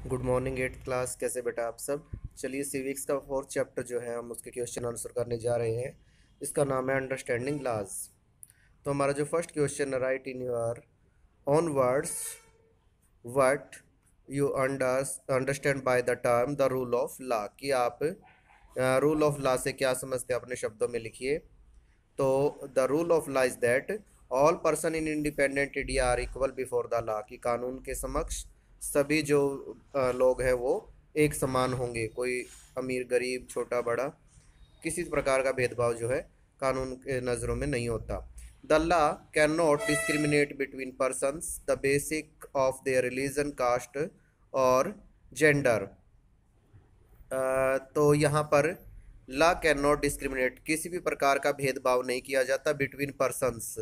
Good morning eighth class. कैसे बेटा आप सब। चलिए सिविक्स का फोर्थ चैप्टर जो है हम उसके क्वेश्चन आंसर करने जा रहे हैं। इसका नाम है अंडरस्टैंडिंग लॉज। तो हमारा जो फर्स्ट क्वेश्चन है, right in your own words what you understand by the term the rule of law. कि आप रूल ऑफ लॉ से क्या समझते हैं, अपने शब्दों में लिखिए। तो the rule of law is that all person in independent India are equal before the law. कि कानून के समक्ष सभी जो लोग हैं वो एक समान होंगे। कोई अमीर गरीब छोटा बड़ा किसी प्रकार का भेदभाव जो है कानून के नज़रों में नहीं होता। The law can not discriminate between persons the basic of their religion caste और जेंडर। तो यहाँ पर ला कैन नॉट डिस्क्रिमिनेट, किसी भी प्रकार का भेदभाव नहीं किया जाता between persons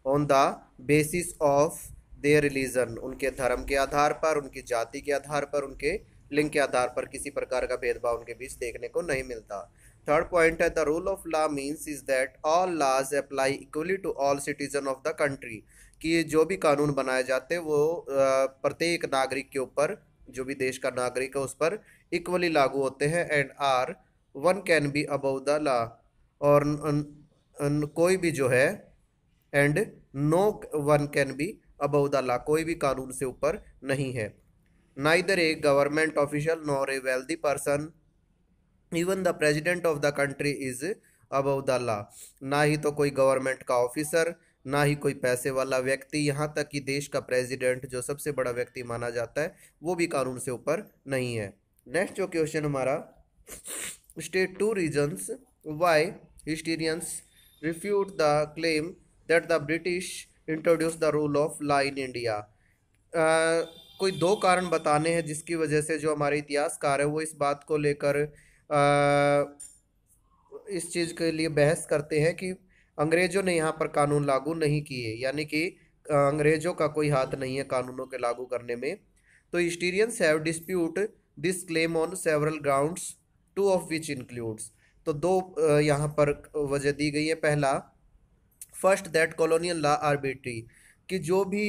on the basis of their religion. उनके धर्म के आधार पर, उनकी जाति के आधार पर, उनके लिंग के आधार पर किसी प्रकार का भेदभाव उनके बीच देखने को नहीं मिलता। थर्ड पॉइंट है the rule of law means is that all laws apply equally to all citizen of the country. कि जो भी कानून बनाए जाते हैं वो प्रत्येक नागरिक के ऊपर, जो भी देश का नागरिक है उस पर इक्वली लागू होते हैं। And are one can be above the law. और कोई भी जो है and no one can be above the law, कोई भी कानून से ऊपर नहीं है। Neither a government official nor a wealthy person even the president of the country is above the law. ना ही तो कोई गवर्नमेंट का ऑफिसर, ना ही कोई पैसे वाला व्यक्ति, यहाँ तक कि देश का प्रेसिडेंट जो सबसे बड़ा व्यक्ति माना जाता है वो भी कानून से ऊपर नहीं है। नेक्स्ट जो क्वेश्चन हमारा, state two reasons why historians refute the claim that the British introduce the rule of law in India. कोई दो कारण बताने हैं जिसकी वजह से जो हमारे इतिहासकार है वो इस बात को लेकर इस चीज़ के लिए बहस करते हैं कि अंग्रेजों ने यहाँ पर कानून लागू नहीं किए, यानी कि अंग्रेजों का कोई हाथ नहीं है कानूनों के लागू करने में। तो historians have dispute this claim on several grounds two of which includes. तो दो यहाँ पर वजह दी गई है। पहला, first that colonial law arbitrary. कि जो भी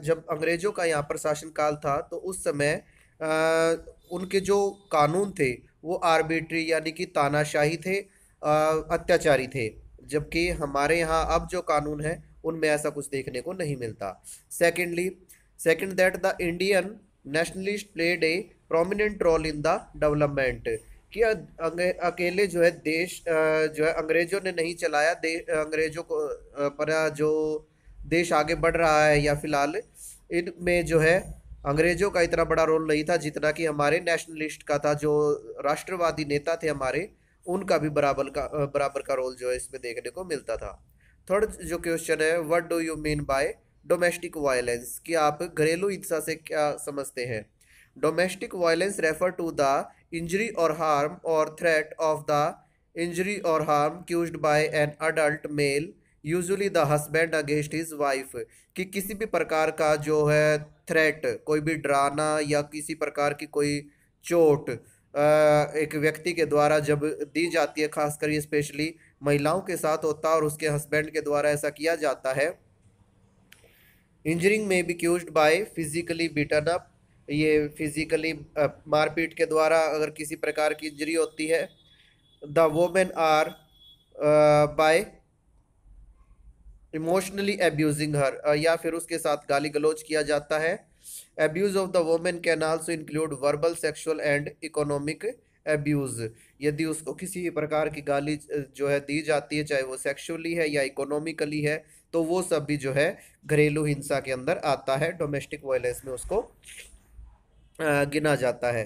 जब अंग्रेजों का यहाँ पर शासनकाल था तो उस समय उनके जो कानून थे वो आर्बिट्री यानी कि तानाशाही थे, अत्याचारी थे। जबकि हमारे यहाँ अब जो कानून है उनमें ऐसा कुछ देखने को नहीं मिलता। Secondly, second that the Indian nationalist played a prominent role in the development. कि अकेले जो है देश जो है अंग्रेजों ने नहीं चलाया। अंग्रेजों को पर जो देश आगे बढ़ रहा है या फिलहाल इनमें जो है अंग्रेजों का इतना बड़ा रोल नहीं था जितना कि हमारे नेशनलिस्ट का था। जो राष्ट्रवादी नेता थे हमारे, उनका भी बराबर का रोल जो है इसमें देखने को मिलता था। थर्ड जो क्वेश्चन है, what do you mean by domestic violence. कि आप घरेलू हिंसा से क्या समझते हैं। Domestic violence refer to the injury और हार्म और थ्रेट ऑफ द इंजरी और harm caused by an adult male usually the husband against his wife. कि किसी भी प्रकार का जो है थ्रेट, कोई भी डराना या किसी प्रकार की कोई चोट एक व्यक्ति के द्वारा जब दी जाती है, खासकर ये स्पेशली महिलाओं के साथ होता है और उसके हस्बैंड के द्वारा ऐसा किया जाता है। इंजरिंग में be caused by physically beaten up. ये फिजिकली मारपीट के द्वारा अगर किसी प्रकार की इंजरी होती है। The women are by emotionally abusing her, या फिर उसके साथ गाली गलौज किया जाता है। Abuse of the women can also include verbal, sexual and economic abuse. यदि उसको किसी प्रकार की गाली जो है दी जाती है, चाहे वो सेक्सुअली है या इकोनॉमिकली है, तो वो सब भी जो है घरेलू हिंसा के अंदर आता है। डोमेस्टिक वायलेंस में उसको गिना जाता है।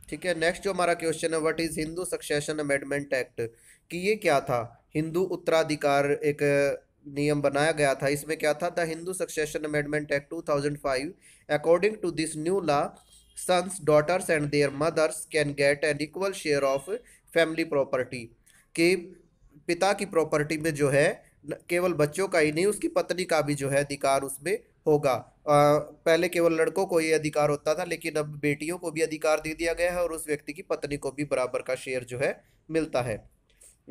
ठीक है। नेक्स्ट जो हमारा क्वेश्चन है, what is Hindu succession amendment act. कि ये क्या था। हिंदू उत्तराधिकार एक नियम बनाया गया था। इसमें क्या था, the Hindu succession amendment act 2005। According to this new law sons, daughters and their mothers can get an equal share of family property. कि पिता की प्रॉपर्टी में जो है केवल बच्चों का ही नहीं, उसकी पत्नी का भी जो है अधिकार उसमें होगा। पहले केवल लड़कों को ये अधिकार होता था, लेकिन अब बेटियों को भी अधिकार दे दिया गया है और उस व्यक्ति की पत्नी को भी बराबर का शेयर जो है मिलता है।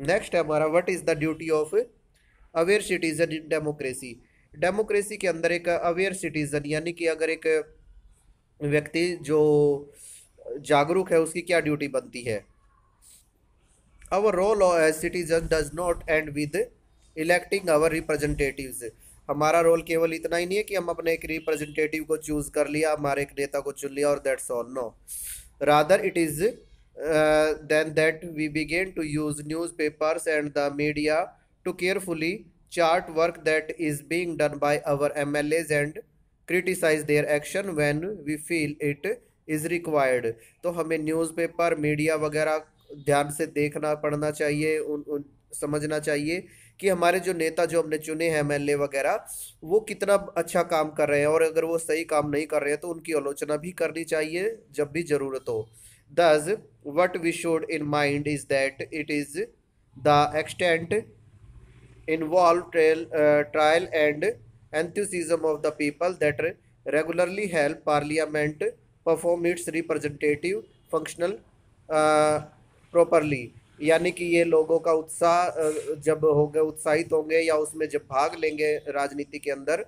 नेक्स्ट है हमारा, what is the duty of aware citizen in democracy. Democracy के अंदर एक अवेयर सिटीजन यानी कि अगर एक व्यक्ति जो जागरूक है उसकी क्या ड्यूटी बनती है। Our role as citizen does not end with electing our representatives. हमारा रोल केवल इतना ही नहीं है कि हम अपने एक रिप्रेजेंटेटिव को चूज कर लिया, हमारे एक नेता को चुन लिया और that's all. No, rather it is then that we begin to use newspapers and the media to carefully chart work that is being done by our MLAs and criticize their action when we feel it is required। तो हमें newspaper media वगैरह ध्यान से देखना पड़ना चाहिए, उन समझना चाहिए कि हमारे जो नेता जो हमने चुने हैं एमएलए वगैरह वो कितना अच्छा काम कर रहे हैं, और अगर वो सही काम नहीं कर रहे हैं तो उनकी आलोचना भी करनी चाहिए जब भी जरूरत हो। Thus, what we should in mind is that it is the extent involved trial and enthusiasm of the people that regularly help parliament perform its representative functional properly। यानी कि ये लोगों का उत्साह जब होंगे, उत्साहित होंगे या उसमें जब भाग लेंगे राजनीति के अंदर,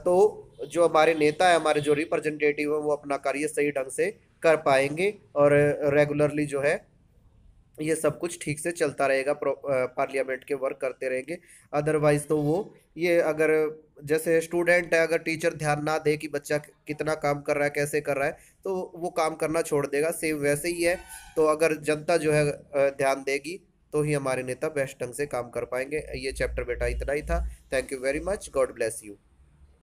तो जो हमारे नेता है, हमारे जो रिप्रेजेंटेटिव है, वो अपना कार्य सही ढंग से कर पाएंगे और रेगुलरली जो है ये सब कुछ ठीक से चलता रहेगा, पार्लियामेंट के वर्क करते रहेंगे। अदरवाइज तो वो ये अगर जैसे स्टूडेंट है, अगर टीचर ध्यान ना दे कि बच्चा कितना काम कर रहा है, कैसे कर रहा है, तो वो काम करना छोड़ देगा। सेम वैसे ही है। तो अगर जनता जो है ध्यान देगी तो ही हमारे नेता बेस्ट ढंग से काम कर पाएंगे। ये चैप्टर बेटा इतना ही था। Thank you very much. God bless you.